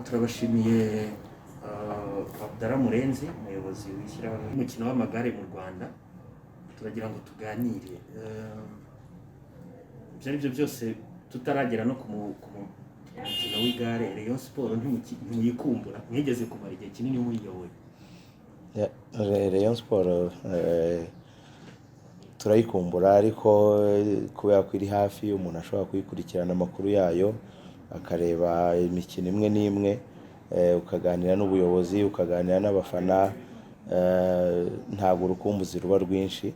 turabashimiye Abdara Murenzi umuyobozi w'ishyirahamwe umukino w'amagare mu Rwanda turagira ngo tuganire ibyo ari byo byose tutaragera no ku mukino w'igare Rayon Sport ntimuyikumbura mwigeze kumara igihe kinini muyiyoboye. Rayon Sport turayikumbura ariko kubera ko iri hafi umuntu ashobora kuyikurikirana amakuru yayo akareba imikino imwe n'imwe ukaganira n'ubuyobozi ukaganira n'abafana ntabwo urukumbuzi ruba rwinshi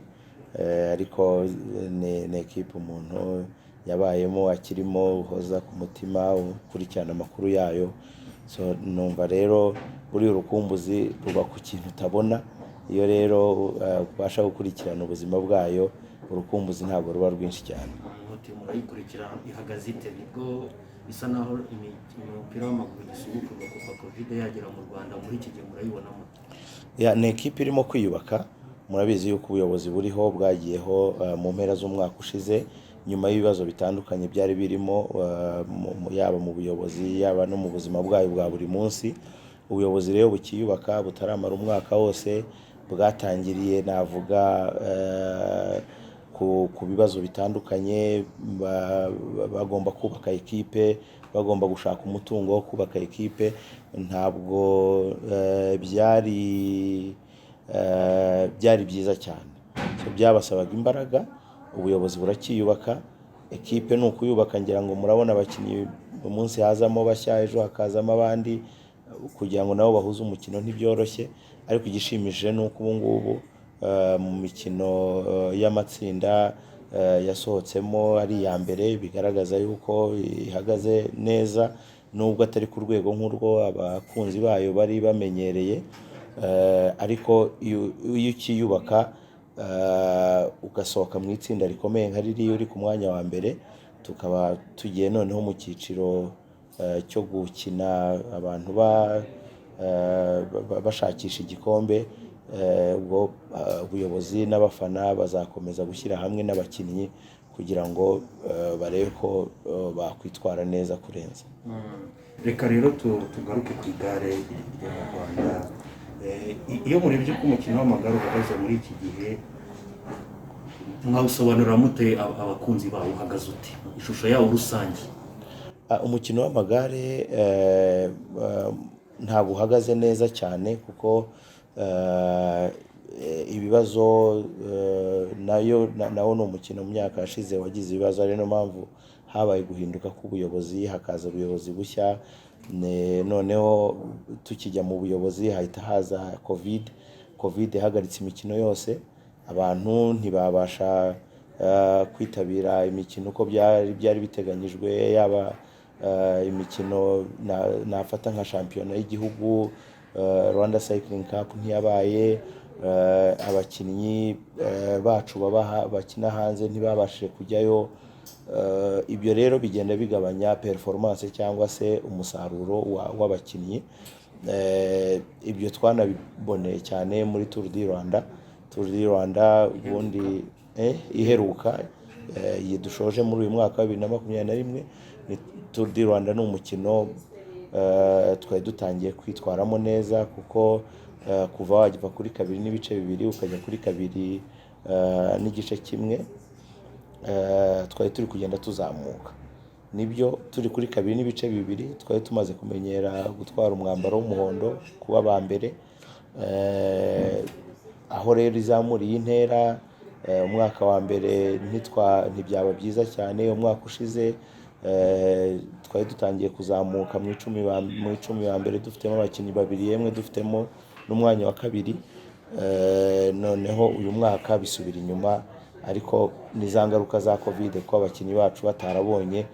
ariko ni ekipe umuntu yabayemo akirimo uhoza ku mutima ukurikirana amakuru yayo so numva rero uri urukumbuzi ruba ku kintu utabona iyo rero ubasha gukurikirana ubuzima bwayo urukumbuzi ntabwo ruba rwinshi cyane. Murayikurikirana ihagaze ite nibwo bisa naho umupira w'amaguru gisubukurwa kuva Covid yagera mu Rwanda muri iki gihe murayibonamo? Ni ekipe irimo kwiyubaka murabizi yuko ubuyobozi buriho bwagiyeho mu mpera z'umwaka ushize nyuma y'ibibazo bitandukanye byari birimo yaba mu buyobozi yaba no mu buzima bwayo bwa buri munsi. Ubuyobozi rero bukiyubaka butaramara umwaka wose bwatangiriye navuga ku bibazo bitandukanye bagomba kubaka ekipe bagomba gushaka umutungo wo kubaka ekipe ntabwo byari byiza cyane so byabasabaga imbaraga ubuyobozi burakiyubaka ekipe ni ukuyubaka ngira ngo murabona abakinnyi umunsi hazamo bashya ejo hakazamo abandi kugira ngo nabo bahuze umukino ntibyoroshye ariko igishimishije ni uko ubu ngubu mu mikino y'amatsinda yasohotsemo ari iya mbere bigaragaza yuko ihagaze neza nubwo atari ku rwego nk'urwo abakunzi bayo bari bamenyereye ariko iyo ukiyubaka ugasohoka mu itsinda rikomeye nka ririya uri ku mwanya wa mbere tukaba tugiye noneho mu cyiciro cyo gukina abantu bashakisha igikombe ubwo ubuyobozi n'abafana bazakomeza gushyira hamwe n'abakinnyi kugira ngo barebe ko bakwitwara neza kurenza. Reka rero tugaruke ku igare ryo mu Rwanda iyo murebye ko umukino w'amagare uhagaze muri iki gihe mwawusobanurira mute abakunzi bawo uhagaze uti ishusho yawo rusange? Umukino w'amagare ntabwo uhagaze neza cyane kuko ibibazo nawo ni umukino mu myaka yashize wagize ibibazo ari no mpamvu habaye guhinduka k'ubuyobozi hakaza ubuyobozi bushya noneho tukijya mu buyobozi hahita haza covid ihagaritse imikino yose abantu ntibabasha kwitabira imikino uko byari biteganyijwe yaba imikino nafata nka shampiyona y'igihugu Rwanda Cycling Cup ntiyabaye abakinnyi bacu bakina hanze ntibabashije kujyayo ibyo rero bigenda bigabanya performance cyangwa se umusaruro w'abakinnyi ibyo twanabiboneye cyane muri Tour du Rwanda ubundi iheruka dushoje muri uyu mwaka wa 2021 Tour du Rwanda ni umukino twari dutangiye kwitwaramo neza kuko kuva wajya kuri 2.2 ukajya kuri 2.1 twari turi kugenda tuzamuka nibyo turi kuri 2.2 twari tumaze kumenyera gutwara umwambaro w'umuhondo kuba aba mbere aho rero izamuriye intera umwaka wa mbere ntibyaba byiza cyane umwaka ushize twari dutangiye kuzamuka mu icumi wa mbere dufitemo abakinnyi babiri yemwe dufitemo n'umwanya wa kabiri noneho uyu mwaka bisubira inyuma ariko nizangaruka za Covid ko abakinnyi bacu batarabonye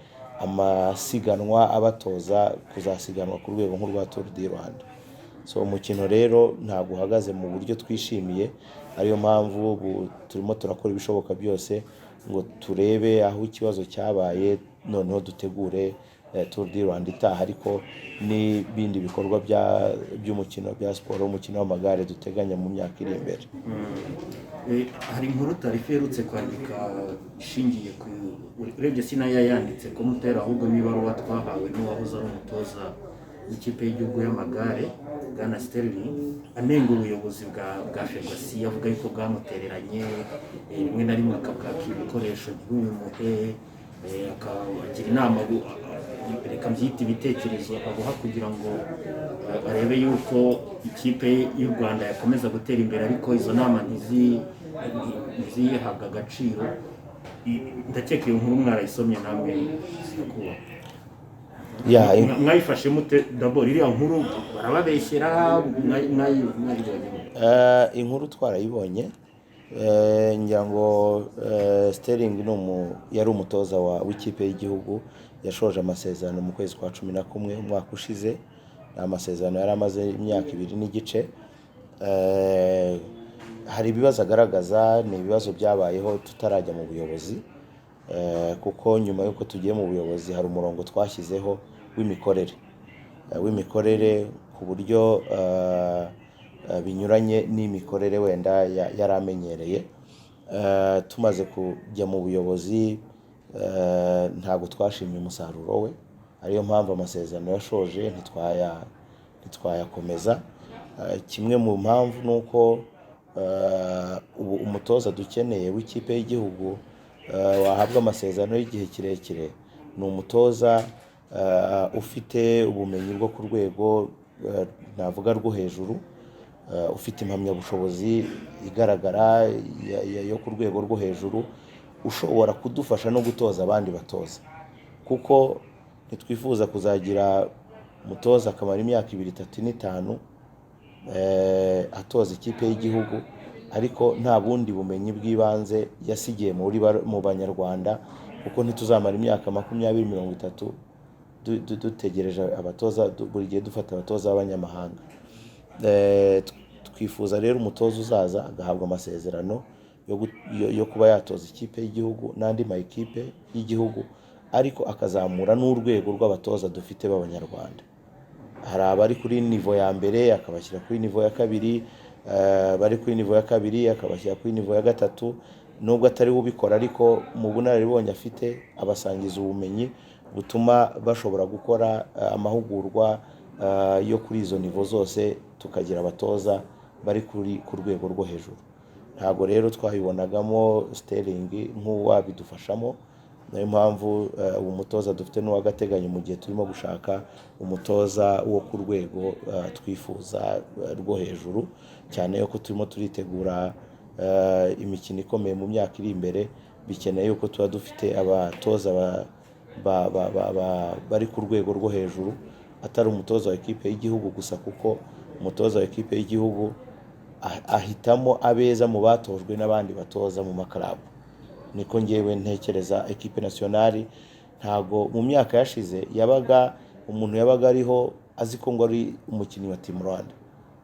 amasiganwa abatoza kuzasiganwa ku rwego nk'urwa Tour du Rwanda so umukino rero ntabwo uhagaze mu buryo twishimiye ariyo mpamvu turimo turakora ibishoboka byose ngo turebe aho ikibazo cyabaye noneho dutegure Tour du Rwanda itaha ariko n'ibindi bikorwa by'umukino bya siporo umukino w'amagare duteganya mu myaka iri imbere. Hari inkuru tarife yerutse kwandika ishingiye ku urebye sinaya yanditse ko mutera ahubwo n'ibaruwa twahawe n'uwahoze ari umutoza n'ikipe y'igihugu y'amagare bwana Sterling anenga ubuyobozi bwa FERWACY yavuga yuko bwamutereranye rimwe na rimwe akabwaka ibikoresho ntibimuhe akagira inama reka byita ibitekerezo akaguha kugira ngo arebe yuko ikipe y'u Rwanda yakomeza gutera imbere, ariko izo nama ntizihabwa agaciro. Ndakeka iyo nkuru mwarayisomye namwe kuba mwayifashe mute? D'abord iriya nkuru barababeshyera mwayibonye? Inkuru twarayibonye. Ngira ngo Sterling yari umutoza w'ikipe y'igihugu, yashoje amasezerano mu kwezi kwa 11 umwaka ushize. Amasezerano yari amaze imyaka 2 n'igice. Hari ibibazo agaragaza, ni ibibazo byabayeho tutarajya mu buyobozi, kuko nyuma yuko tugiye mu buyobozi hari umurongo twashyizeho w'imikorere ku buryo binyuranye n'imikorere wenda yari amenyereye. Tumaze kujya mu buyobozi ntabwo twashimye umusaruro we, ariyo mpamvu amasezerano yashoje ntitwayakomeza. Kimwe mu mpamvu nuko umutoza dukeneye w'ikipe y'igihugu wahabwa amasezerano y'igihe kirekire ni umutoza ufite ubumenyi bwo ku rwego navuga rwo hejuru, ufite impamyabushobozi igaragara yo ku rwego rwo hejuru, ushobora kudufasha no gutoza abandi batoza, kuko ntitwifuza kuzagira umutoza akamara imyaka 2, 3, 5 atoza ikipe y'igihugu ariko nta bundi bumenyi bw'ibanze yasigiye mu banyarwanda, kuko ntituzamara imyaka 20, 30 dutegereje abatoza, buri gihe dufata abatoza b'abanyamahanga. Twifuza rero umutoza uzaza agahabwa amasezerano yo kuba yatoza ikipe y'igihugu n'andi mayikipe y'igihugu, ariko akazamura n'urwego rw'abatoza dufite b'abanyarwanda. Hari abari kuri nivo ya mbere akabashyira kuri nivo ya kabiri, bari kuri nivo ya kabiri akabashyira kuri nivo ya gatatu. Nubwo atari ubikora, ariko mu bunararibonye afite abasangiza ubumenyi butuma bashobora gukora amahugurwa yo kuri izo nivo zose, tukagira abatoza bari ku rwego rwo hejuru. Ntabwo rero twabibonagamo Sterling nk'uwabidufashamo, nayo mpamvu uwo mutoza dufite n'uw'agateganyo mu gihe turimo gushaka umutoza wo ku rwego twifuza rwo hejuru, cyane yuko turimo turitegura imikino ikomeye mu myaka iri imbere. Bikeneye yuko tuba dufite abatoza bari ku rwego rwo hejuru, atari umutoza wa ekipe y'igihugu gusa, kuko umutoza wa ekipe y'igihugu ahitamo abeza mu batojwe n'abandi batoza mu makarabu. Niko ngewe ntekereza. Ekipe nationale ntago mu myaka yashize umuntu yabaga ariho azi ko ngo ari umukinnyi wa Team Rwanda.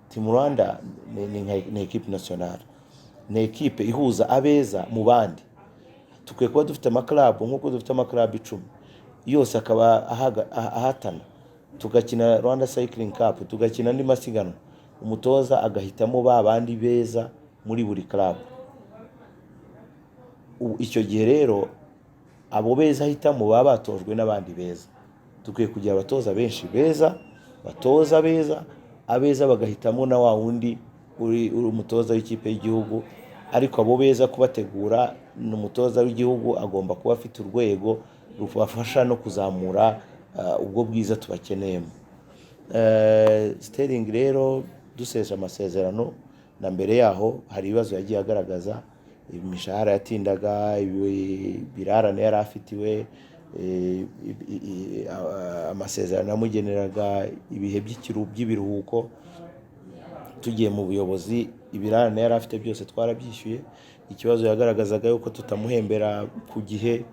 Team Rwanda ni ekipe nationale, ni ekipe ihuza abeza mu bandi. Tukwiye kuba dufite amakarabu nk'uko dufite amakarabu 10 yose akaba ahatana, tugakina Rwanda Cycling Cup, tugakina andi masiganwa, umutoza agahitamo bandi beza muri buri club. Icyo gihe rero abo beza ahitamo batojwe n'abandi beza. Tukwiye kugira abatoza benshi beza, batoza abeza bagahitamo na wa wundi uri umutoza w'ikipe y'igihugu, ariko abo beza kubategura n'umutoza w'igihugu agomba kuba afite urwego rubafasha no kuzamura ubwo bwiza tubakeneyemo. Sterling rero duseje amasezerano, na mbere yaho hari ibibazo yagiye agaragaza, imishahara yatindaga, ibirarane yari afitiwe, amasezerano yamugeneraga ibihe by'ibiruhuko. Tugiye mu buyobozi ibirarane yari afite byose twarabyishyuye. Ikibazo yagaragazaga yuko tutamuhembera ku gihe,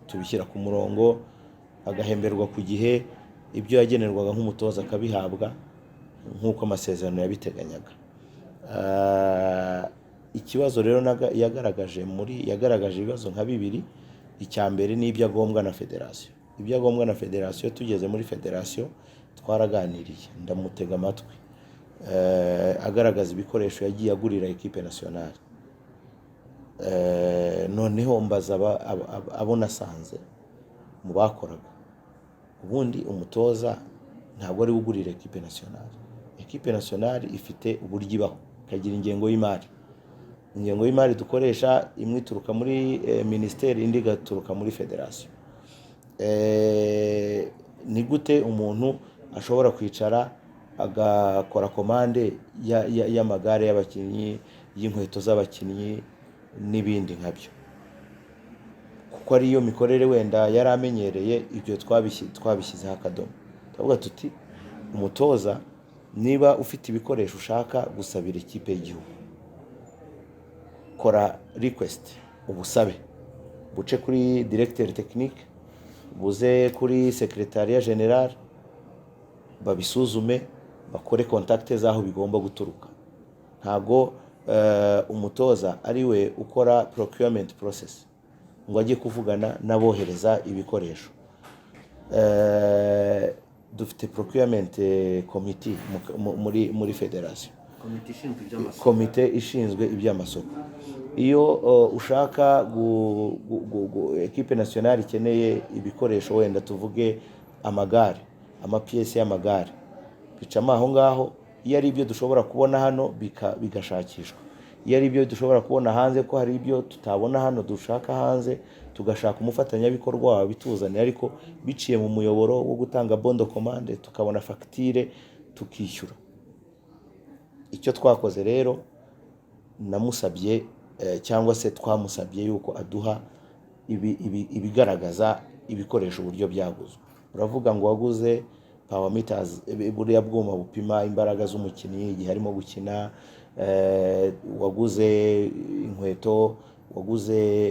tubishyira ku murongo, agahemberwa ku gihe, ibyo yagenerwaga nk'umutoza akabihabwa nk'uko amasezerano yabiteganyaga. Ikibazo rero yagaragaje ibibazo nka 2. Icya mbere ni ibyo agombwa na federasiyo. Ibyo agombwa na federasiyo, tugeze muri federasiyo twaraganiriye, ndamutega amatwi, agaragaza ibikoresho yagiye agurira ekipe nationale. Noneho mbaza abo nasanze mu bakoraga. Ubundi umutoza ntabwo ari ugurira equipe nationale. Equipe nationale ifite uburyo ibaho, ikagira ingengo y'imari. Ingengo y'imari dukoresha imwe ituruka muri ministeri, indi igaturuka muri federation. Ni gute umuntu ashobora kwicara agakora komande y'amagare y'abakinnyi, y'inkweto z'abakinnyi n'ibindi nkabyo, kuko ariyo mikorere wenda yari amenyereye. Ibyo twabishyizeho akadomo, turavuga tuti umutoza niba ufite ibikoresho ushaka gusabira ikipe y'igihugu, kora request, ubusabe buce kuri directeur technique, buze kuri secretariat general, babisuzume, bakore contact zaho bigomba guturuka. Ntago umutoza ari we ukora procurement process ngo ajye kuvugana n'abohereza ibikoresho. Dufite procurement committee muri federation, komite ishinzwe iby'amasoko. Iyo ushaka equipe nationale ikeneye ibikoresho, wenda tuvuge amagare, amapiyesi y'amagare, bicamo aho ngaho. Iyo ari ibyo dushobora kubona hano bigashakishwa, iyo ari ibyo dushobora kubona hanze, ko hari ibyo tutabona hano dushaka hanze, tugashaka umufatanyabikorwa wabituzanira, ariko biciye mu muyoboro wo gutanga bondo commande, tukabona fagitire tukishyura. Icyo twakoze rero, namusabye cyangwa se twamusabye yuko aduha ibigaragaza ibikoresho uburyo byaguzwe. Uravuga ngo waguze power meters, buriya bwuma bupima imbaraga z'umukinnyi igihe arimo gukina, waguze inkweto, waguze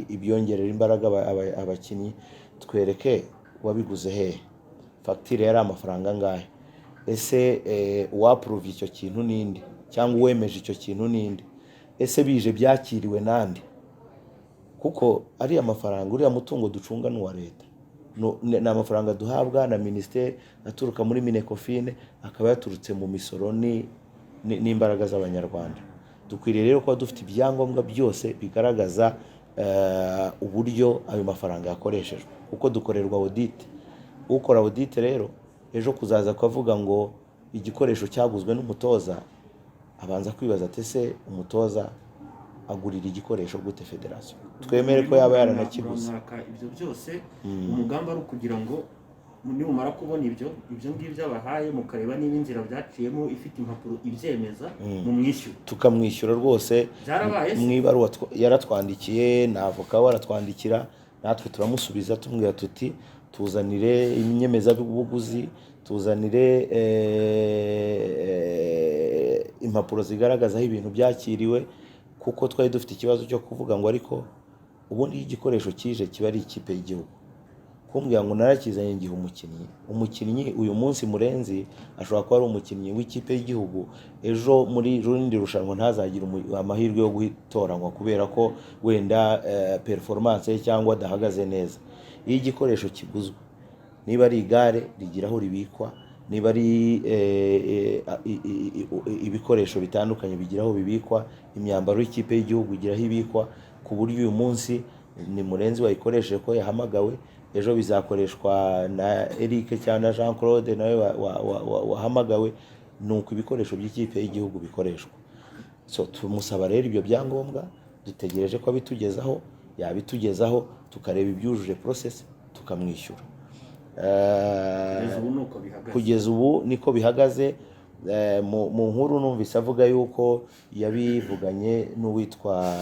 ibyongerera imbaraga abakinnyi. Twereke wabiguze hehe, fagitire yari amafaranga angahe, ese uwapuruva icyo kintu ninde, cyangwa uwemeje icyo kintu ninde, ese bije byakiriwe nande. Kuko ari amafaranga, uriya mutungo ducunga n'uwa leta, ni amafaranga duhabwa na ministeri, aturuka muri minekofine, akaba yaturutse mu misoro n'imbaraga z'abanyarwanda. Dukwiriye rero kuba dufite ibyangombwa byose bigaragaza uburyo ayo mafaranga yakoreshejwe, kuko dukorerwa audit. Ukora audit rero ejo kuzaza kuvuga ngo igikoresho cyaguzwe n'umutoza, abanza kwibaza ati ese umutoza agurira igikoresho gute federation? Twemere ko yaba yaranakiguze. Ibyo byose umugambi ari ukugira ngo nimumara kubona ibyo ngibyo abahaye, mukareba niba inzira byaciyemo ifite impapuro ibyemeza, mu mwishyura, tukamwishyura rwose. Mwibaruwa yaratwandikiye, na avoka waratwandikira, natwe turamusubiza tumubwira tuti tuzanire inyemezabuguzi, tuzanire impapuro zigaragaza aho ibintu byakiriwe, kuko twari dufite ikibazo cyo kuvuga ngo ariko ubundi igikoresho kije kiba ari ikipe y'igihugu. Kumbwira ngo narakizanye ngihe umukinnyi uyu munsi Murenzi ashobora kuba ari umukinnyi w'ikipe y'igihugu, ejo muri rundi rushanwa ntazagira amahirwe yo gutoranywa kubera ko wenda performance cyangwa adahagaze neza. Iyo igikoresho kiguzwe, niba ari igare rigira aho ribikwa, niba ari ibikoresho bitandukanye bigira aho bibikwa, imyambaro y'ikipe y'igihugu igira aho ibikwa, ku buryo uyu munsi ni Murenzi wayikoresheje ko yahamagawe, ejo bizakoreshwa na Eric cyangwa na Jean Claude nawe wahamagawe. Nuko ibikoresho by'ikipe y'igihugu bikoreshwa. So tumusaba rero ibyo byangombwa, dutegereje ko abitugezaho, yabitugezaho, tukareba ibyujuje process, tukamwishyura. Kugeza ubu niko bihagaze. Mu nkuru numvise avuga yuko yabivuganye n'uwitwa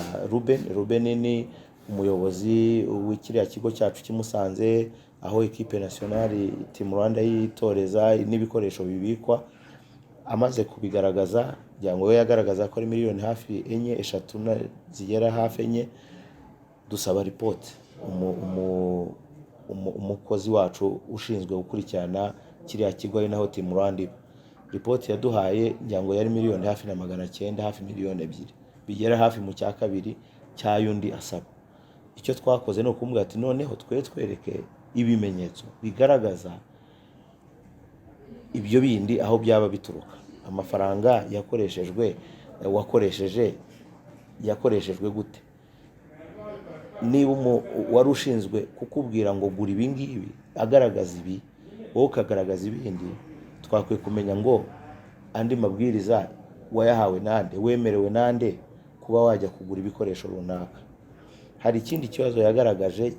Ruben ni umuyobozi w'ikiriya kigo cyacu kimusanze, aho equipe nationale Tour du Rwanda yitoreza n'ibikoresho bibikwa. Amaze kubigaragaza, ngo we yagaragaza ko ari miliyoni hafi enye eshatu zigera hafi enye. Dusaba report umukozi wacu ushinzwe gukurikirana kiriya kigo ari naho Tour du Rwanda. Report yaduhaye ngo yari miliyoni hafi na 900, hafi miliyoni 2, bigera hafi mu cya kabiri cyayundi asaba. Icyo twakoze no kumubwira ati noneho twereke ibimenyetso bigaragaza ibyo bindi aho byaba bituruka. Amafaranga yakoreshejwe gute? Niba wari ushinzwe kukubwira ngo gura ibi ngibi, agaragaza ibi, wowe ukagaragaza ibindi, twakwiye kumenya ngo andi mabwiriza wayahawe nande, wemerewe nande kuba wajya kugura ibikoresho runaka. Hari ikindi kibazo yagaragaje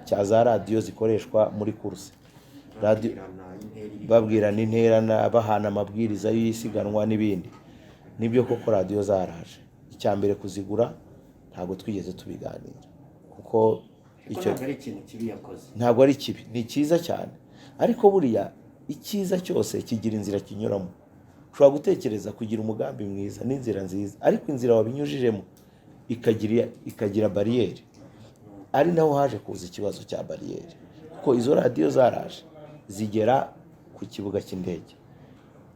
cya za radiyo zikoreshwa muri kurse, babwirana intera, bahana amabwiriza y'isiganwa n'ibindi. Nibyo koko radiyo zaraje, icya mbere kuzigura ntabwo twigeze tubiganira, kuko icyo ntabwo ari ikintu kibi yakoze, ntabwo ari kibi, ni cyiza cyane. Ariko buriya icyiza cyose kigira inzira kinyuramo. Ushobora gutekereza kugira umugambi mwiza n'inzira nziza, ariko inzira wabinyujijemo ikagira bariyeri, ari naho haje kuza ikibazo cya bariyeri. Kuko izo radiyo zaraje zigera ku kibuga cy'indege,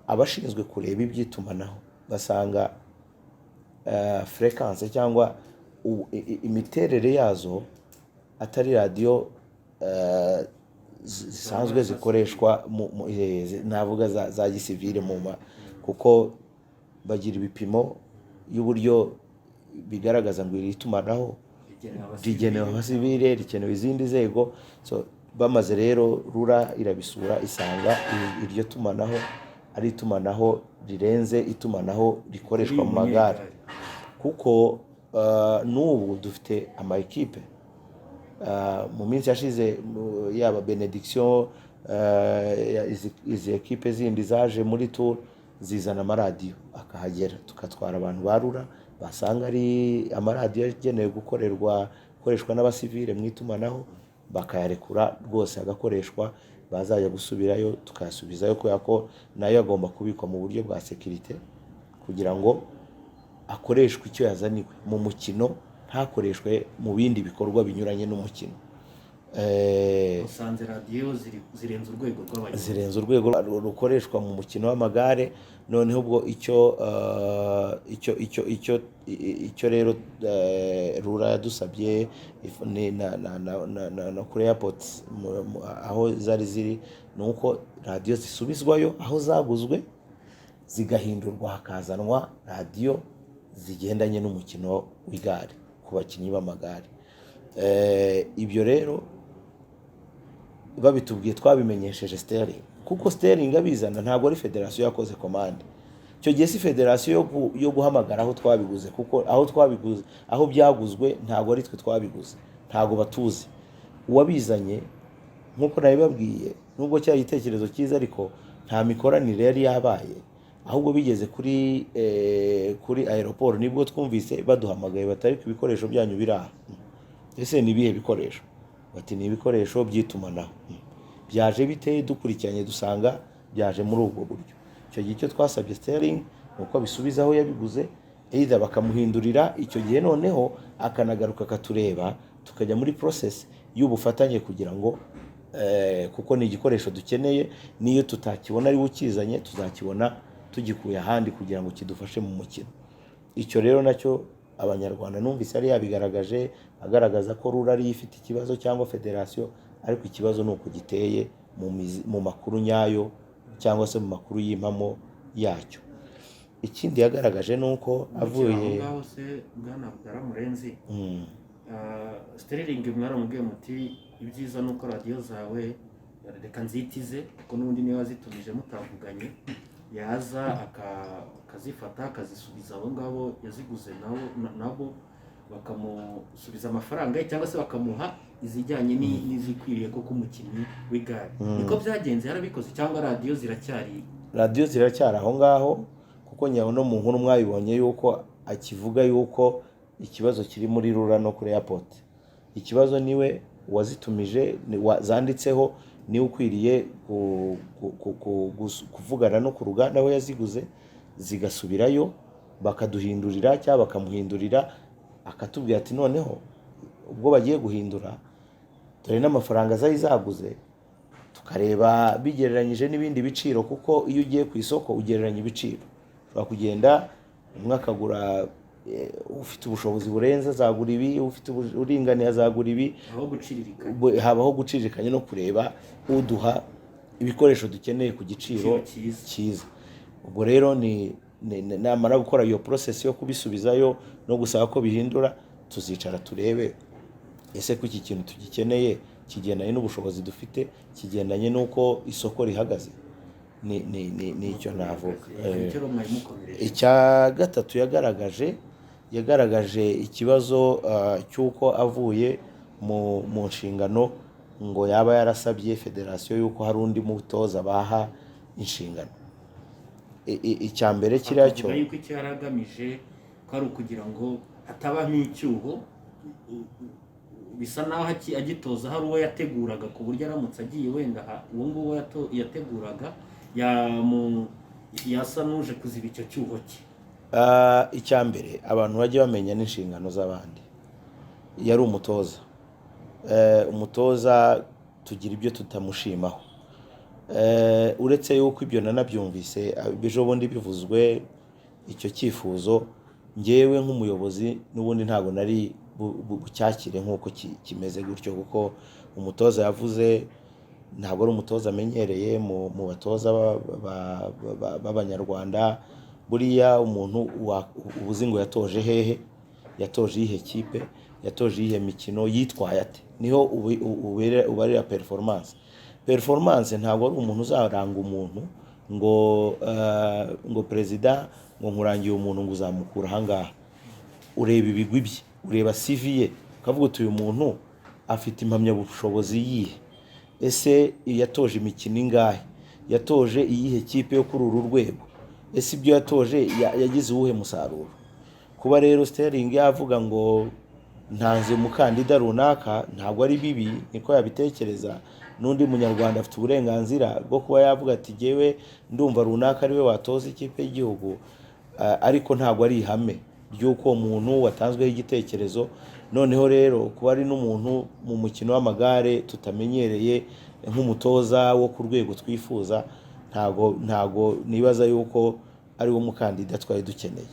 abashinzwe kureba iby'itumanaho basanga fréquence cyangwa imiterere yazo atari radiyo zisanzwe zikoreshwa navuga za gisivile kuko bagira ibipimo y'uburyo bigaragaza ngo iri tumanaho rigenewe abasivile, rikenewe izindi nzego. So bamaze rero rura irabisura isanga iryo tumanaho ari itumanaho rirenze itumanaho rikoreshwa mu magare, kuko n'ubu dufite ama ekipe mu minsi yashize yaba Benediction, izi ekipe zindi zaje muri Tour zizana amaradiyo akahagera, tukatwara abantu barura basanga ari amaradiyo yagenewe gukoreshwa n'abasivile mu itumanaho, bakayarekura rwose agakoreshwa, bazajya gusubirayo tukayasubizayo, kubera ko nayo agomba kubikwa mu buryo bwa sekirite kugira ngo akoreshwe icyo yazaniwe mu mukino, ntakoreshwe mu bindi bikorwa binyuranye n'umukino. Usanze radiyo zirenze urwego rw'abayobozi, zirenze urwego rukoreshwa mu mukino w'amagare. Noneho ubwo icyo rero rura yadusabye na kuri airport aho zari ziri, ni uko radiyo zisubizwayo aho zaguzwe, zigahindurwa hakazanwa radiyo zigendanye n'umukino w'igare ku bakinnyi b'amagare. Ibyo rero babitubwiye twabimenyesheje Sterling, kuko Sterling abizana ntabwo ari federasiyo yakoze komande. Icyo gihe si federasiyo yo guhamagara aho twabiguze, kuko aho byaguzwe ntabwo ari twe twabiguze, ntabwo batuzi. Uwabizanye nk'uko nabibabwiye, nubwo cyari igitekerezo cyiza, ariko nta mikoranire yari yabaye. Ahubwo bigeze kuri aeroport nibwo twumvise baduhamagaye batari ku bikoresho byanyu biraha. Ese ni ibihe bikoresho? Bati ni ibikoresho by'itumanaho. Byaje biteye, dukurikiranye dusanga byaje muri ubwo buryo. Icyo gihe icyo twasabye Sterling nuko bisubiza aho yabiguze, either bakamuhindurira icyo gihe, noneho akanagaruka akatureba tukajya muri process y'ubufatanye kugira ngo kuko ni igikoresho dukeneye, niyo tutakibona ari ukizanye tuzakibona tugikuye ahandi kugira ngo kidufashe mu mukino. Icyo rero nacyo abanyarwanda numvise ari yabigaragaje, agaragaza ko rura ari ifite ikibazo cyangwa federasiyo, ariko ikibazo ni uko giteye mu makuru nyayo cyangwa se mu makuru y'impamo yacyo. Ikindi yagaragaje ni uko avuye aho se bwana Bwaramurenzi, Sterling mwaramubwiye muti ibyiza nuko radiyo zawe reka nzitize, kuko n'ubundi niyo wazitumije mutavuganye, yaza akazifata akazisubiza abo ngabo yaziguze, nabo bakamusubiza amafaranga cyangwa se bakamuha izijyanye n'izikwiriye koko umukinnyi w'igare. Niko byagenze, yarabikoze cyangwa radiyo ziracyari aho ngaho? Kuko nyaho no mu nkuru mwabibonye yuko akivuga yuko ikibazo kiri muri rura no kuri airport. Ikibazo niwe wazitumije, zanditseho, niwe ukwiriye kuvugana no ku ruganda aho yaziguze, zigasubirayo bakaduhindurira cyangwa bakamuhindurira, akatubwira ati noneho ubwo bagiye guhindura dore n'amafaranga zari zaguze, tukareba bigereranyije n'ibindi biciro, kuko iyo ugiye ku isoko ugereranya ibiciro. Ushobora kugenda umwe akagura ufite ubushobozi burenze azagura ibi, ufite uringaniye azagura ibi, habaho guciririkanya no kureba uduha ibikoresho dukeneye ku giciro cyiza. Ubwo rero namara gukora iyo process yo kubisubizayo no gusaba ko bihindura, tuzicara turebe ese ko iki kintu tugikeneye kigendanye n'ubushobozi dufite, kigendanye n'uko isoko rihagaze. Ni icyo navuga. Icya gatatu yagaragaje ikibazo cy'uko avuye mu nshingano ngo yaba yarasabye federasiyo y'uko hari undi mutoza baha inshingano. Icya mbere kiriya cyo yuko icyo yaragamije ko ari ukugira ngo hatabamo icyuho, bisa naho agitoza hari uwo yateguraga ku buryo aramutse agiye wenda uwo nguwo yateguraga yasa n'uje kuziba icyo cyuho cye. Icya mbere abantu bajya bamenya n'inshingano z'abandi. Yari umutoza, umutoza tugira ibyo tutamushimaho, uretse yuko ibyo nanabyumvise ejo bundi bivuzwe icyo cyifuzo, ngewe nk'umuyobozi n'ubundi ntabwo nari bucyakire nk'uko kimeze gutyo, kuko umutoza yavuze ntabwo ari umutoza amenyereye mu batoza b'abanyarwanda. Buriya umuntu ubuzi ngo yatoje hehe, yatoje iyihe kipe, yatoje iyihe mikino, yitwaye ate, niho ubarira performance. Ntabwo ari umuntu uzaranga umuntu ngo perezida ngo nkurangiye umuntu ngo uzamukura ahangaha. Ureba ibigwi bye, ureba CV ye, ukavuga uti uyu muntu afite impamyabushobozi yihe, ese yatoje imikino ingahe, yatoje iyihe kipe yo kuri uru rwego, ese ibyo yatoje yagize uwuhe musaruro. Kuba rero Sterling yavuga ngo ntanze umukandida runaka ntabwo ari bibi, niko yabitekereza. N'undi munyarwanda afite uburenganzira bwo kuba yavuga ati jyewe ndumva runaka ariwe watoza ikipe y'igihugu, ariko ntabwo ari ihame ry'uko umuntu watanzweho igitekerezo. Noneho rero kuba ari n'umuntu mu mukino w'amagare tutamenyereye nk'umutoza wo ku rwego twifuza, ntabwo nibaza yuko ari wo mukandida twari dukeneye.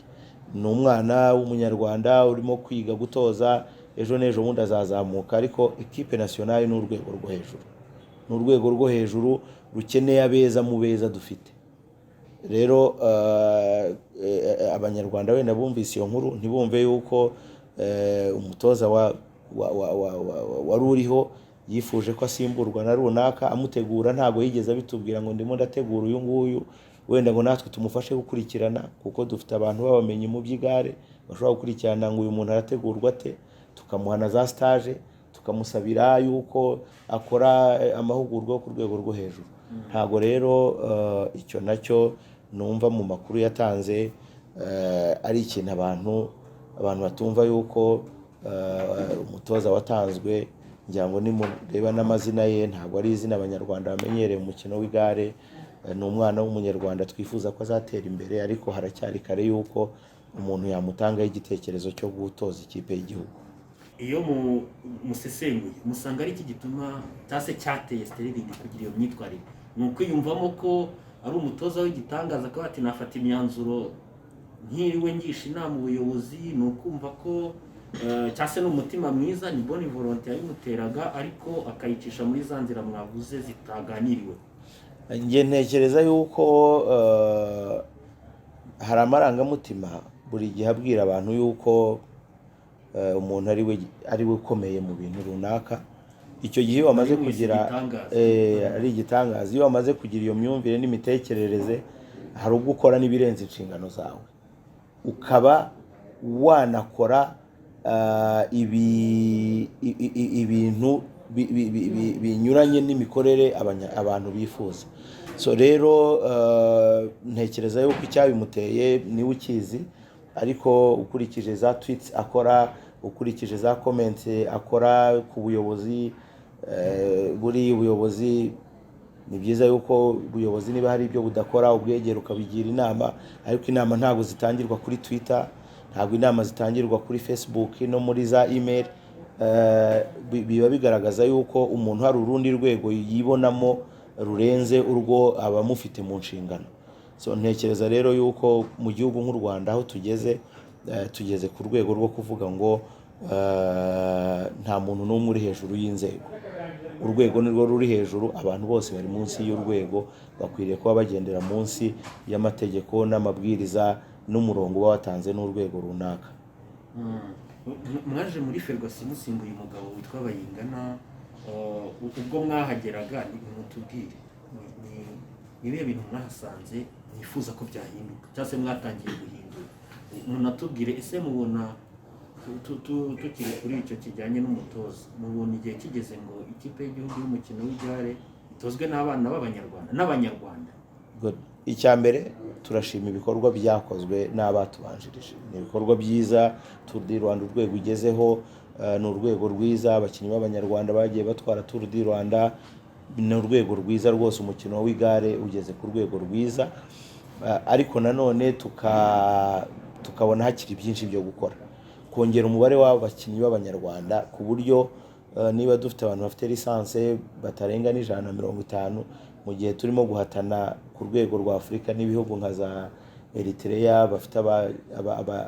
Ni umwana w'umunyarwanda urimo kwiga gutoza, ejo n'ejo bundi azazamuka, ariko equipe nationale ni urwego rwo hejuru, ni urwego rwo hejuru rukeneye abeza mu beza dufite. Rero abanyarwanda wenda bumvise iyo nkuru ntibumve yuko umutoza wari uriho yifuje ko asimburwa na runaka. Amutegura ntabwo yigeze abitubwira ngo ndimo ndategura uyu nguyu, wenda ngo natwe tumufashe gukurikirana, kuko dufite abantu babamenye mu by'igare bashobora gukurikirana ngo uyu muntu arategurwa ate, tukamuha na za stage, tukamusabira yuko akora amahugurwa yo ku rwego rwo hejuru. Ntabwo rero icyo nacyo numva mu makuru yatanze ari ikintu abantu batumva yuko umutoza watanzwe, ngira ngo nimureba n'amazina ye ntabwo ari izina abanyarwanda bamenyereye mu mukino w'igare. Ni umwana w'umunyarwanda twifuza ko azatera imbere, ariko haracyari kare yuko umuntu yamutangaho igitekerezo cyo gutoza ikipe y'igihugu. Iyo musesenguye musanga ari iki gituma cyase cyateye Sterling kugira iyo myitwarire? Ni ukwiyumvamo ko ari umutoza w'igitangaza ko ati nafata imyanzuro nkiriwe ngisha inama ubuyobozi, ni ukumva ko cyase n'umutima mwiza, ni bonne volonté yabimuteraga, ariko akayicisha muri za nzira mwavuze zitaganiriwe? Nge ntekereza yuko hari amarangamutima buri gihe abwira abantu yuko umuntu ari we ukomeye mu bintu runaka. Icyo gihe iyo wamaze kugira ari igitangaza, iyo wamaze kugira iyo myumvire n'imitekerereze, hari ubwo ukora n'ibirenze inshingano zawe, ukaba wanakora ibintu binyuranye n'imikorere abantu bifuza. So rero ntekereza yuko icyabimuteye niwe ukizi, ariko ukurikije za tweets akora, ukurikije za comments akora ku buyobozi, buri ubuyobozi ni byiza yuko ubuyobozi niba hari ibyo budakora ubwegera ukabigira inama, ariko inama ntabwo zitangirwa kuri Twitter, ntabwo inama zitangirwa kuri Facebook no muri za email. Biba bigaragaza yuko umuntu hari urundi rwego yibonamo rurenze urwo abamufite mu nshingano. So ntekereza rero yuko mu gihugu nk'u Rwanda aho tugeze ku rwego rwo kuvuga ngo nta muntu n'umwe uri hejuru y'inzego. Urwego nirwo ruri hejuru, abantu bose bari munsi y'urwego, bakwiriye kuba bagendera munsi y'amategeko n'amabwiriza n'umurongo watanze n'urwego runaka. Mwaje muri FERWACY musimbuye umugabo witwa Bayingana, ubwo mwahageraga nimutubwire ni ibihe bintu mwahasanze mwifuza ko byahinduka cyangwa se mwatangiye guhindura, munatubwire ese mubona tukiri kuri icyo kijyanye n'umutoza, mubona igihe kigeze ngo ikipe y'igihugu y'umukino w'igare itozwe n'abana n'abanyarwanda? Icya mbere turashima ibikorwa byakozwe n'abatubanjirije, ni ibikorwa byiza. Tour du Rwanda urwego igezeho ni urwego rwiza, abakinnyi b'abanyarwanda bagiye batwara Tour du Rwanda, ni urwego rwiza rwose, umukino w'igare ugeze ku rwego rwiza, ariko nanone tukabona hakiri byinshi byo gukora, kongera umubare w'abakinnyi b'abanyarwanda ku buryo niba dufite abantu bafite lisanse batarenga n'150 mu gihe turimo guhatana ku rwego rwa Afurika n'ibihugu nka za Eritrea bafite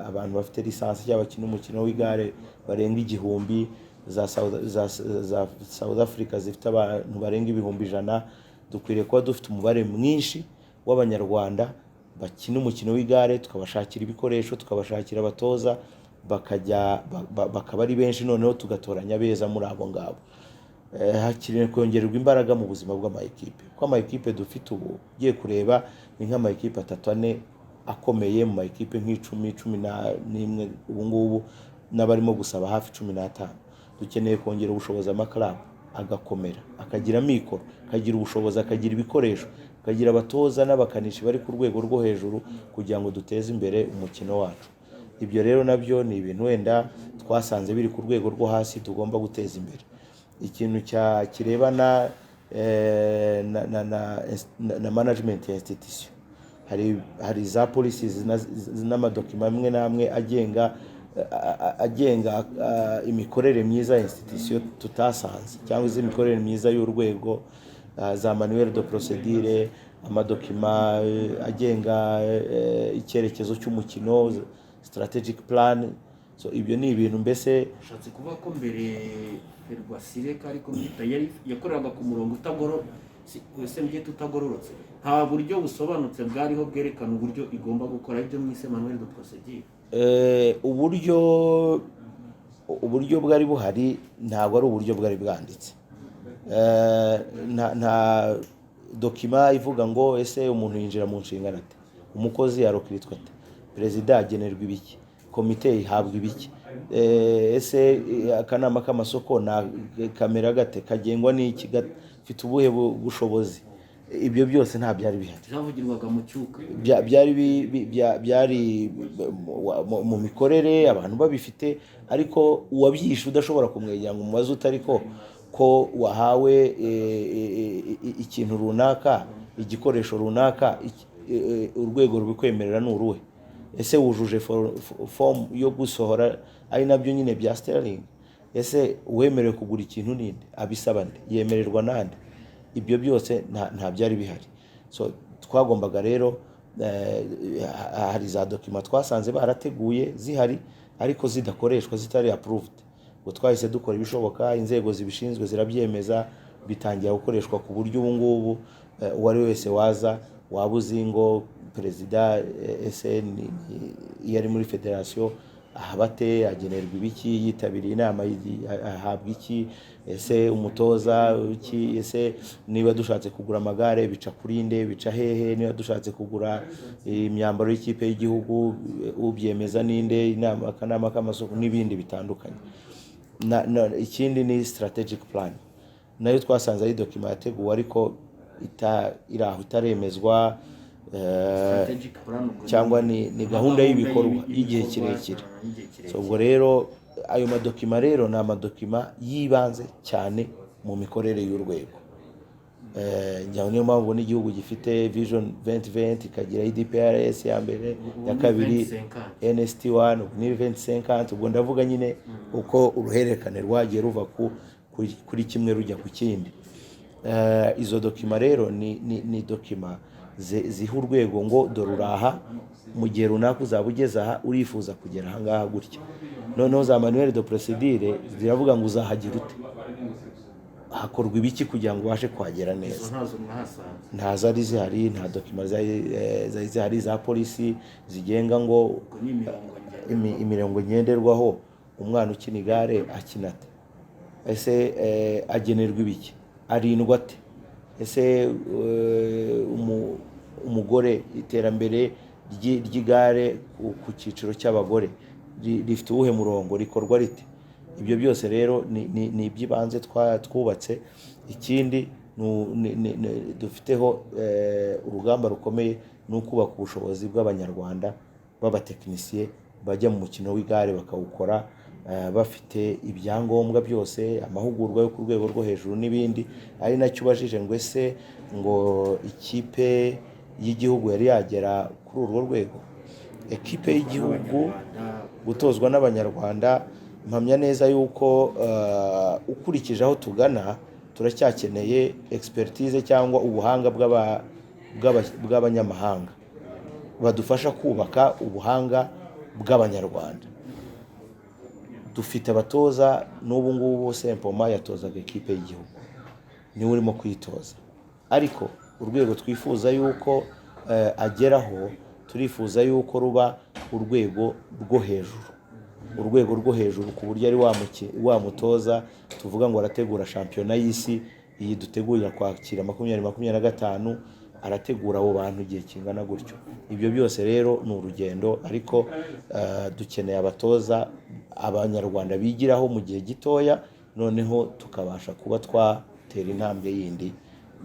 abantu bafite lisanse y'abakina umukino w'igare barenga 1000, za South Africa zifite abantu barenga 100,000. Dukwiriye kuba dufite umubare mwinshi w'abanyarwanda bakina umukino w'igare, tukabashakira ibikoresho, tukabashakira abatoza, bakaba ari benshi, noneho tugatoranya beza muri abo ngabo. Hakiri kongererwa imbaraga mu buzima bw'amayikipe, kuko amayikipe dufite ubu ugiye kureba ni nk'amayikipe 3-4 akomeye, mu mayikipe nk'icumi, 11 ubu ngubu, n'abarimo gusaba hafi 15. Dukeneye kongera ubushobozi amaklabu agakomera, akagira mikoro, akagira ubushobozi, akagira ibikoresho, akagira abatoza n'abakanishi bari ku rwego rwo hejuru, kugira ngo duteze imbere umukino wacu. Ibyo rero nabyo ni ibintu wenda twasanze biri ku rwego rwo hasi tugomba guteza imbere. Ikintu kirebana na management ya institution, hari za policies n'amadokima amwe n'amwe agenga imikorere myiza ya institution tutasanze, cyangwa iz'imikorere myiza y'urwego, za manuel de procedure, amadokima agenga icyerekezo cy'umukino, strategic plan. So ibyo ni ibintu mbese ushatse kuvuga ko mbere FERWACY ariko yakoreraga ku murongo utagororotse, nta buryo busobanutse bwariho bwerekana uburyo igomba gukora ibyo mwise manuel de procedure. Uburyo bwari buhari ntabwo ari uburyo bwari bwanditse. Nta dokima ivuga ngo ese umuntu yinjira mu nshingano ate, umukozi yarokiritwa ate, perezida agenerwa ibiki, komite ihabwa ibiki, ese akanama k'amasoko na kamera gate, kagengwa n'iki, gafite ubuhe bushobozi. Ibyo byose nta byari bihari, byavugirwaga mu cyuka, byari mu mikorere abantu babifite, ariko uwabyishe udashobora kumwegera ngo umubaze utariko ko wahawe ikintu runaka, igikoresho runaka, urwego rubikwemerera n'uruhe, ese wujuje form yo gusohora, ari nabyo nyine bya sterling, ese uwemerewe kugura ikintu ninde, abisaba nde, yemererwa nande. Ibyo byose nta byari bihari. So twagombaga rero hari za dokima twasanze barateguye zihari ariko zidakoreshwa, zitari approved. Ngo twahise dukora ibishoboka, inzego zibishinzwe zirabyemeza, bitangira gukoreshwa ku buryo ubu ngubu uwari wese waba uzi ngo perezida SN yari muri federation ahabate, agenerwa ibiki, yitabiriye inama ahabwa iki, ese umutoza iki, ese niba dushatse kugura amagare bica kuri nde, bica hehe, niba dushatse kugura imyambaro y'ikipe y'igihugu ubyemeza ninde, inama, akanama k'amasoko n'ibindi bitandukanye. Ikindi ni strategic plan, nayo twasanze ari dokima yateguwe ariko iraho itaremezwa, cyangwa ni gahunda y'ibikorwa y'igihe kirekire. So ubwo rero ayo madokima rero ni amadokima yibanze cyane mu mikorere y'urwego. Niyo mpamvu n'igihugu gifite vision 2020, ikagira IDPRS ya mbere, ya kabiri NST1, ni 2050. Ubwo ndavuga nyine uko uruhererekane rwagiye ruva kuri kimwe rujya ku kindi. Izo dokima rero ni dokima ziha urwego ngo dore uraha, mu gihe runaka uzaba ugeze aha, urifuza kugera aha ngaha gutya. Noneho za manuel de procedure ziravuga ngo uzahagira ute, hakorwa ibiki kugira ngo ubashe kuhagera neza. Nta zari zihari, nta dokima zari zihari za polisi zigenga ngo imirongo ngenderwaho umwana ukina igare akina ate. ese agenerwa ibiki, arindwa ate, ese umugore iterambere ry'igare ku cyiciro cy'abagore rifite uwuhe murongo, rikorwa rite? Ibyo byose rero ni iby'ibanze twubatse. Ikindi dufiteho urugamba rukomeye ni ukubaka ubushobozi bw'abanyarwanda b'abatekinisiye bajya mu mukino w'igare bakawukora bafite ibyangombwa byose, amahugurwa yo ku rwego rwo hejuru n'ibindi. Ari nacyo ubajije ngo ese ngo ikipe y'igihugu yari yagera kuri urwo rwego. Ekipe y'igihugu gutozwa n'abanyarwanda, mpamya neza yuko ukurikije aho tugana turacyakeneye expertise cyangwa ubuhanga bw'abanyamahanga badufasha kubaka ubuhanga bw'abanyarwanda. Dufite abatoza n'ubu ngubu Sempoma yatozaga ekipe y'igihugu, niwe urimo kwitoza, ariko urwego twifuza yuko ageraho, turifuza yuko ruba urwego rwo hejuru, urwego rwo hejuru ku buryo ari wa mutoza tuvuga ngo arategura shampiyona y'isi, iyi dutegurira kwakira 2025, arategura abo bantu igihe kingana gutyo. Ibyo byose rero ni urugendo, ariko dukeneye abatoza abanyarwanda bigiraho mu gihe gitoya, noneho tukabasha kuba twatera intambwe yindi,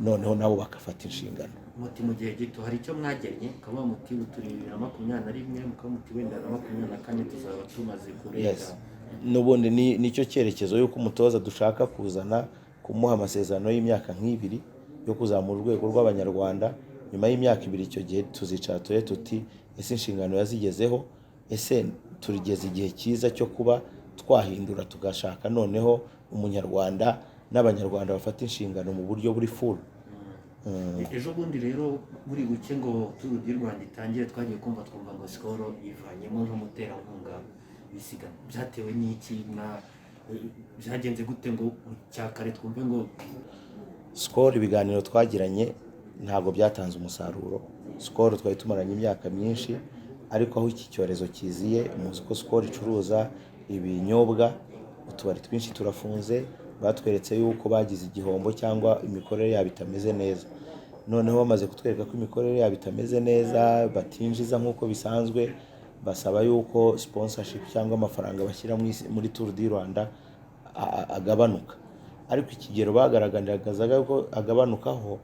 noneho nabo bakafata inshingano. Muti mu gihe gito hari icyo mwagennye, ukaba muti turi 2021, mukaba muti wenda 2024 tuzaba tumaze kurenga. N'ubundi nicyo cyerekezo yuko umutoza dushaka kuzana, kumuha amasezerano y'imyaka nk'ibiri yo kuzamura urwego rw'abanyarwanda. Nyuma y'imyaka 2 icyo gihe tuzicara tuti ese inshingano yazigezeho, ese turigeze igihe cyiza cyo kuba twahindura tugashaka noneho umunyarwanda n'abanyarwanda bafata inshingano mu buryo buri full. Ejo bundi rero buri buke ngo Tour du Rwanda itangire, twagiye twumva ngo Skol ivanyemo nk'umuterankunga w'isiganwa. Byatewe n'iki? Byagenze gute ngo cyakare twumve ngo Skol? Ibiganiro twagiranye ntabwo byatanze umusaruro. Skol twari tumaranye imyaka myinshi, ariko aho iki cyorezo kiziye, muzi ko Skol icuruza ibinyobwa, utubari twinshi turafunze, batweretse yuko bagize igihombo cyangwa imikorere yabo itameze neza. Noneho bamaze kutwereka ko imikorere yabo itameze neza, batinjiza nk'uko bisanzwe, basaba yuko sponsorship cyangwa amafaranga bashyira muri Tour du Rwanda agabanuka. Ariko ikigero bagaragazaga ko agabanukaho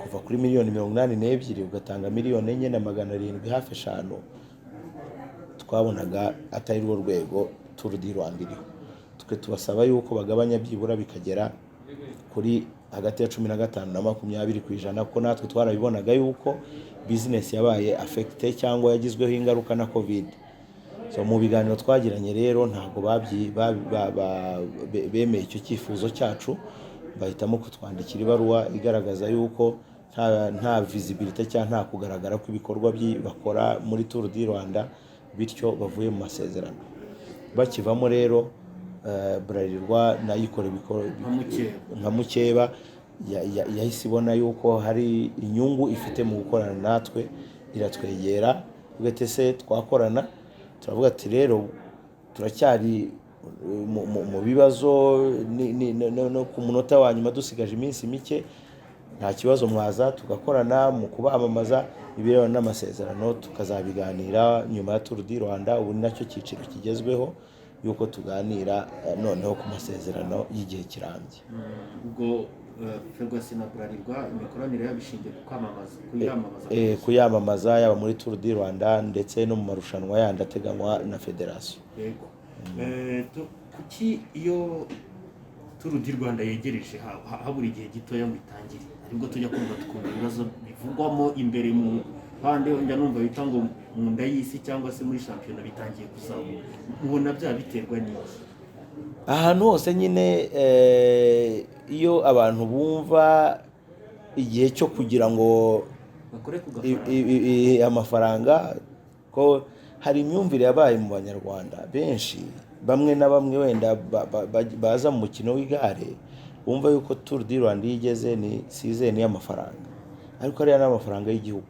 kuva kuri miliyoni 82 ugatanga miliyoni 4,700 hafi 5, twabonaga atari rwo rwego Tour du Rwanda iriho. Tubasaba yuko bagabanya byibura bikagera kuri hagati ya 15 na 20%, ko natwe twarabibonaga yuko business yabaye affected cyangwa yagizweho ingaruka na covid. So mu biganiro twagiranye rero ntabwo bemeye icyo cyifuzo cyacu, bahitamo kutwandikira ibaruwa igaragaza yuko nta visibility cyangwa nta kugaragara ko ibikorwa bakora muri Tour du Rwanda, bityo bavuye mu masezerano. Bakivamo rero Bralirwa nayikora nka mukeba yahise ibona yuko hari inyungu ifite mu gukorana natwe, iratwegera ugatese twakorana. Turavuga ati rero turacyari mu bibazo, no ku munota wa nyuma dusigaje iminsi mike, nta kibazo mwaza tugakorana mu kubamamaza ibirebana n'amasezerano, tukazabiganira nyuma ya Tour du Rwanda. Ubu nacyo cyiciro kigezweho yuko tuganira noneho ku masezerano y'igihe kirambye. Ubwo FERWACY na Bralirwa imikoranire yabishingiye kuyamamaza yaba muri Tour du Rwanda ndetse no mu marushanwa yandi ateganywa na federasiyo. Yego. Kuki iyo Tour du Rwanda yegereje habura igihe gitoya ngo itangire, aribwo tujya kumva tukumva ibibazo bivugwamo imbere mu bande, njya numva bita ngo mu nda y'isi cyangwa se muri shampiyona bitangiye kuzamuka. Mubona bya biterwa n'iki? Ahantu hose nyine iyo abantu bumva igihe cyo kugira ngo bakore amafaranga, ko hari imyumvire yabaye mu banyarwanda benshi, bamwe na bamwe wenda baza mu mukino w'igare bumva yuko Tour du Rwanda igeze ni season y'amafaranga, ariko ariya n'amafaranga y'igihugu.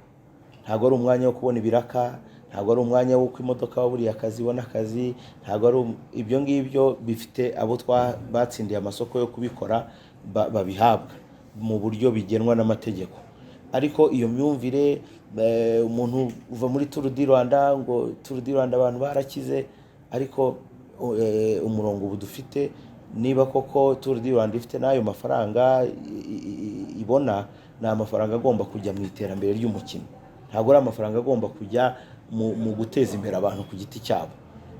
Ntabwo ari umwanya wo kubona ibiraka, ntabwo ari umwanya w'uko imodoka waburiye akazi ibona akazi, ntabwo ari ibyo ngibyo bifite abo batsindiye amasoko yo kubikora babihabwa mu buryo bigenwa n'amategeko. Ariko iyo myumvire umuntu uva muri Tour du Rwanda ngo Tour du Rwanda abantu barakize, ariko umurongo ubu dufite niba koko Tour du Rwanda ifite n'ayo mafaranga ibona, ni amafaranga agomba kujya mu iterambere ry'umukino, ntabwo ari amafaranga agomba kujya mu guteza imbere abantu ku giti cyabo,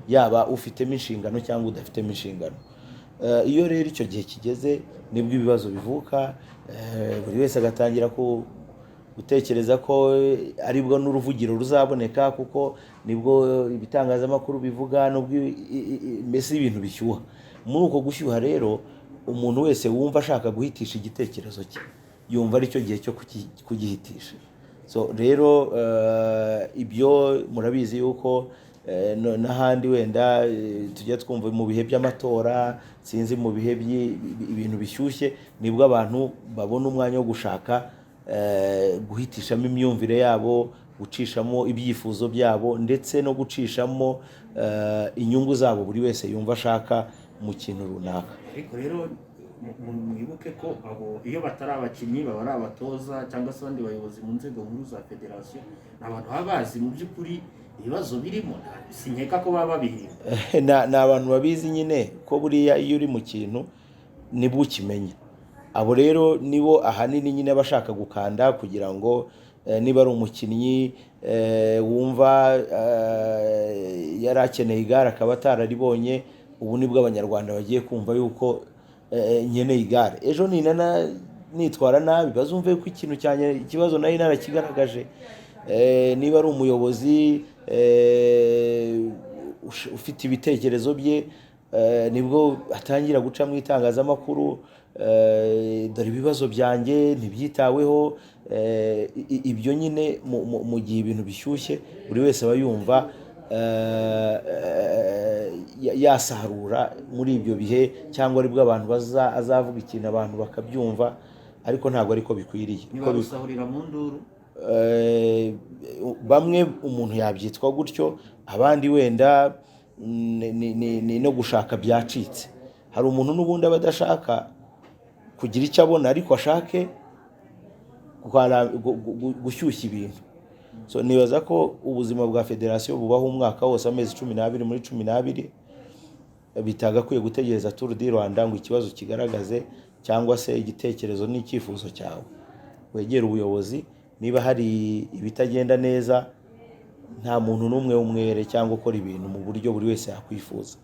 yaba ufitemo inshingano cyangwa udafitemo inshingano. Iyo rero icyo gihe kigeze nibwo ibibazo bivuka, buri wese agatangira gutekereza ko aribwo n'uruvugiro ruzaboneka, kuko nibwo ibitangazamakuru bivuga, mbese ibintu bishyuha. Muri uko gushyuha rero, umuntu wese wumva ashaka guhitisha igitekerezo cye yumva ari cyo gihe cyo kugihitisha. So rero ibyo murabizi yuko n'ahandi wenda tujya twumva mu bihe by'amatora, sinzi mu bihe ibintu bishyushye, nibwo abantu babona umwanya wo gushaka guhitishamo imyumvire yabo, gucishamo ibyifuzo byabo, ndetse no gucishamo inyungu zabo buri wese yumva ashaka mu kintu runaka. Ariko rero mwibuke ko iyo batari abakinnyi baba ari abatoza cyangwa se abandi bayobozi mu nzego nkuru za federasiyo, ni abantu baba bazi mu by'ukuri ibibazo birimo, sinkeka ko baba babihimba. Ni abantu babizi nyine ko buriya iyo uri mu kintu nibwo ukimenya. Abo rero nibo ahanini nyine bashaka gukanda kugira ngo niba ari umukinnyi wumva yari akeneye igare akaba atararibonye, ubu nibwo abanyarwanda bagiye kumva yuko nkeneye igare. Ejo nitwara nabi bazumve ko ikintu cyane ikibazo nari narakigaragaje. Niba ari umuyobozi ufite ibitekerezo bye, nibwo atangira guca mu itangazamakuru, dore ibibazo byanjye ntibyitaweho. Ibyo nyine mu gihe ibintu bishyushye buri wese aba yumva yasarura muri ibyo bihe, cyangwa aribwo abantu azavuga ikintu abantu bakabyumva, ariko ntabwo ariko bikwiriye. Niba gusahurira mu nduru, bamwe umuntu yabyitwa gutyo, abandi wenda ni no gushaka byacitse. Hari umuntu n'ubundi aba adashaka kugira icyo abona, ariko ashake gushyushya ibintu. So nibaza ko ubuzima bwa federasiyo bubaho umwaka wose, amezi 12 muri 12, bitagakwiye gutegereza Tour du Rwanda ngo ikibazo kigaragaze, cyangwa se igitekerezo n'icyifuzo cyawe. Wegera ubuyobozi, niba hari ibitagenda neza, nta muntu n'umwe w'umwere cyangwa ukora ibintu mu buryo buri wese yakwifuza.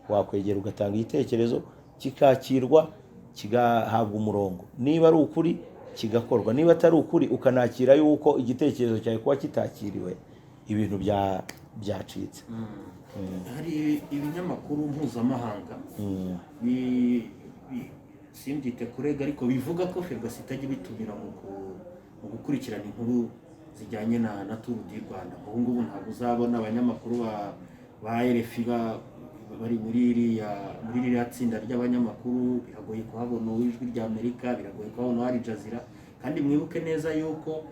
Wakwegera ugatanga igitekerezo, kikakirwa, kigahabwa umurongo. Niba ari ukuri kigakorwa, niba atari ukuri ukanakira yuko igitekerezo cyawe kuba kitakiriwe, ibintu byacitse. Hari ibinyamakuru mpuzamahanga simbyite kurega, ariko bivuga ko FERWACY itajya bitumira mu gukurikirana inkuru zijyanye na Tour du Rwanda. Ubu ngubu ntabwo uzabona abanyamakuru ba RFI bari muri iriya tsinda ry'abanyamakuru. Biragoye kuhabona ijwi rya Amerika, biragoye kuhabona Al Jazeera. Kandi mwibuke neza yuko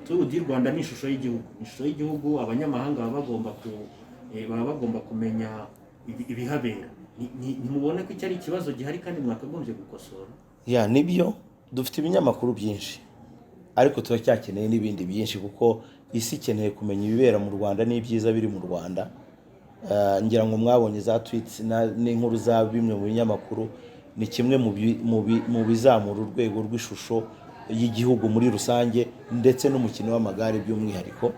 Tour du Rwanda ni ishusho y'igihugu, abanyamahanga baba bagomba kumenya ibihabera. Nimubone ko icyo ari ikibazo gihari kandi mwakagombye gukosora. Nibyo, dufite ibinyamakuru byinshi, ariko turacyakeneye n'ibindi byinshi, kuko isi ikeneye kumenya ibibera mu Rwanda n'ibyiza biri mu Rwanda. Ngira ngo mwabonye za tweets n'inkuru za bimwe mu binyamakuru, ni kimwe mu bizamura urwego rw'ishusho y'igihugu muri rusange, ndetse n'umukino w'amagare by'umwihariko.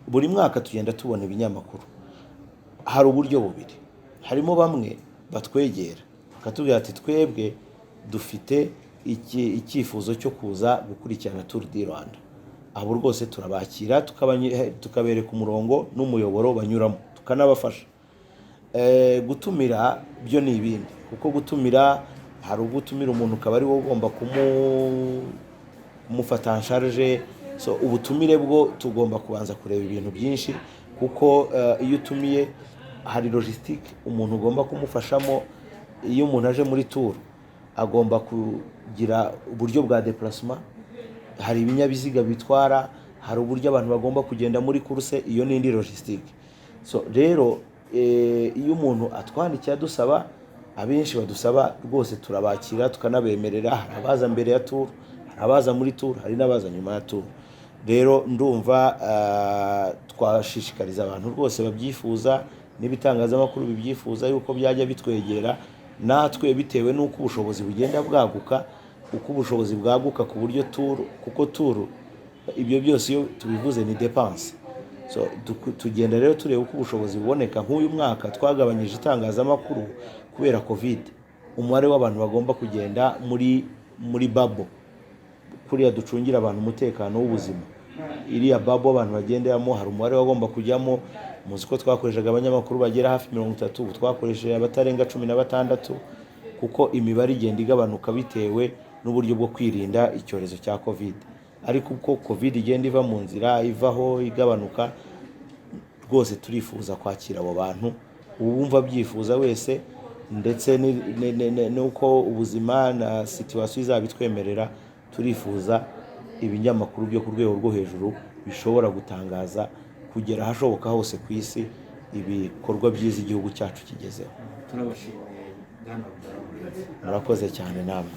Buri mwaka tugenda tubona ibinyamakuru. Hari uburyo bubiri. Harimo bamwe batwegera bakatubwira ati twebwe dufite icyifuzo cyo kuza gukurikirana Tour du Rwanda. Abo rwose turabakira, tukabereka umurongo n'umuyoboro banyuramo, tukanabafasha. Gutumira byo ni ibindi, kuko gutumira hari ugutumira umuntu ukaba ari wowe ugomba kumufata en charge. So ubutumire bwo tugomba kubanza kureba ibintu byinshi, kuko iyo utumiye hari logistique umuntu ugomba kumufashamo. Iyo umuntu aje muri tour agomba kugira uburyo bwa déplacement, hari ibinyabiziga bitwara, hari uburyo abantu bagomba kugenda muri kurse, iyo n'indi logistique. So rero iyo umuntu atwandikiye adusaba, abenshi badusaba rwose turabakira tukanabemerera. Hari abaza mbere ya tour, hari abaza muri tour, hari n'abaza nyuma ya tour. Rero ndumva twashishikariza abantu rwose babyifuza n'ibitangazamakuru bibyifuza yuko byajya bitwegera natwe, bitewe n'uko ubushobozi bugenda bwaguka, uko ubushobozi bwaguka ku buryo tour, kuko tour ibyo byose iyo tubivuze ni dépense. So tugenda rero tureba uko ubushobozi buboneka. Nk'uyu mwaka twagabanyije itangazamakuru kubera covid, umubare w'abantu bagomba kugenda muri babo, kuriya ducungira abantu umutekano w'ubuzima, iriya babo abantu bagenderamo, hari umubare wagomba kujyamo. Muzi ko twakoreshaga abanyamakuru bagera hafi 30, ubu twakoresheje abatarenga 16, kuko imibare igenda igabanuka bitewe n'uburyo bwo kwirinda icyorezo cya covid. Ariko uko covid igenda iva mu nzira, ivaho igabanuka, rwose turifuza kwakira abo bantu uwumva byifuza wese, ndetse nuko ubuzima na situation izabitwemerera. Turifuza ibinyamakuru byo ku rwego rwo hejuru bishobora gutangaza kugera ahashoboka hose ku isi ibikorwa byiza igihugu cyacu kigezeho. Turabashimiye bwana Buyivugwamo. Murakoze cyane namwe.